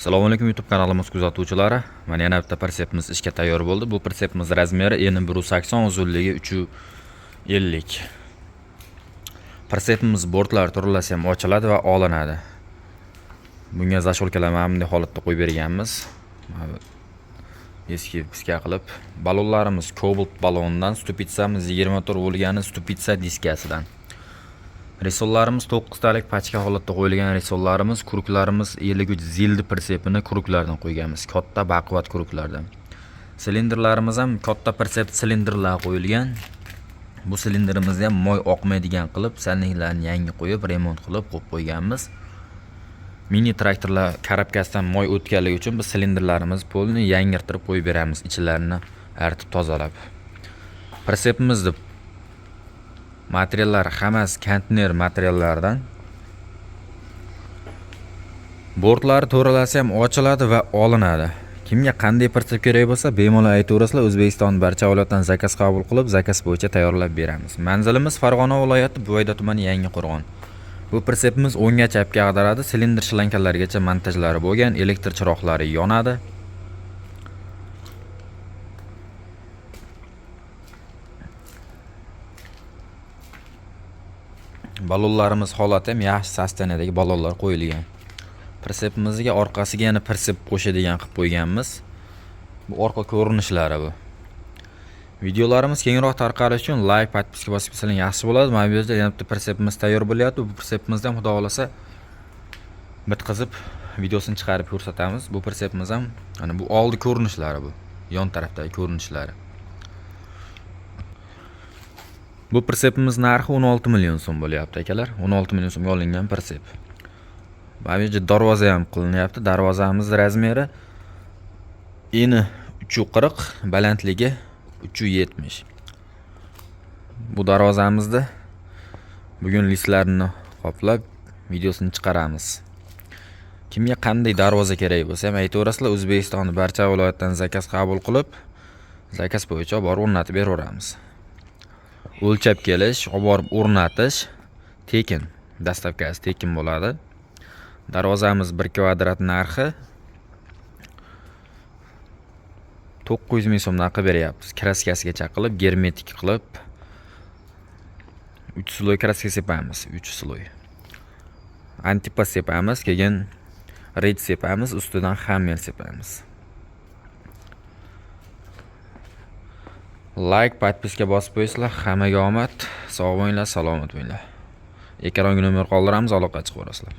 Assalomu alaykum YouTube kanalimiz kuzatuvchilari. Mana yana bitta pritsepimiz ishga tayyor bo'ldi. Bu pritsepimiz razmeri eni 180, uzunligi 350. Pritsepimiz bortlari turlasi ham ochiladi va olinadi. Bunga zasholkalar mana bunday holatda qo'yib berganmiz. Eski piska qilib, balonlarimiz Cobalt balondan, stupitsamiz 24 voltgani stupitsa diskasidan. Risollarimiz 9 talik pachka holatda qo'yilgan risollarimiz, kuruklarimiz 53 zildi pritsepini kuruklardan qo'yganmiz, katta baquvvat kuruklardan. Silindrlarimiz ham katta pritsep silindrlar qo'yilgan. Bu silindrimizni ham moy oqmaydigan qilib, salniklarni yangi qo'yib, remont qilib qo'yganmiz. Mini traktorlar karabkasidan moy o'tganligi uchun biz silindrlarimiz polni yangirtirib qo'yib beramiz, ichlarini artib tozalab. Pritsepimizni materiallar hammasi konteyner materiallardan. Bortlari to'ralasi ham ochiladi va olinadi. Kimga qanday pritsep kerak bo'lsa, bemalol aytaverasizlar. O'zbekiston barcha viloyatdan zakaz qabul qilib, zakaz bo'yicha tayyorlab beramiz. Manzilimiz Farg'ona viloyati Buvayda tumani Yangiqo'rg'on. Bu pritsepimiz 10 gacha apga qadaladi. Silindr shlankalarigacha montajlari bo'lgan, elektr chiroqlari yonadi. Balonlarimiz holati ham yaxshi sastanadagi balonlar qo'yilgan. Pritsepimizga orqasiga yana pritsep qo'shadigan qilib qo'yganmiz. Bu orqa ko'rinishlari bu. Videolarimiz kengroq tarqalishi uchun like, podpiska bosib ketsangiz yaxshi bo'ladi. Mana bu yerda yana bitta pritsepimiz tayyor bo'lyapti. Bu pritsepimizni ham xudo xolasa bitqizib videosini chiqarib ko'rsatamiz. Bu pritsepimiz ham mana bu oldi ko'rinishlari bu. Yon tarafdagi ko'rinishlari. Bu pritsepimiz narxi 16 million so'm bo'lyapti akalar. 16 million so'mga olingan pritsep. Mana bu yerda darvoza ham qilinyapti. Darvozamiz razmeri eni 340, balandligi 370. Bu darvozamizda bugun listlarini qoplab videosini chiqaramiz. Kimga qanday darvoza kerak bo'lsa ham aytaverasizlar. O'zbekistonning barcha viloyatdan zakaz qabul qilib, zakaz bo'yicha borib o'rnatib beraveramiz. O'lchab kelish, olib borib o'rnatish tekin, dastavkasi tekin bo'ladi. Darvozamiz 1 kvadrat narxi 900 ming so'mdan qilib beryapmiz. Kraskasigacha qilib, germetik qilib 3 sloy kraska sepamiz, 3 sloy. Antipas sepamiz, keyin red sepamiz, ustidan hammer sepamiz. Like, podpiska bosib qo'ysizlar. Hammaga omad, sog' bo'linglar, salomat bo'linglar. Ekranga nomer qoldiramiz, aloqa chiqib borasizlar.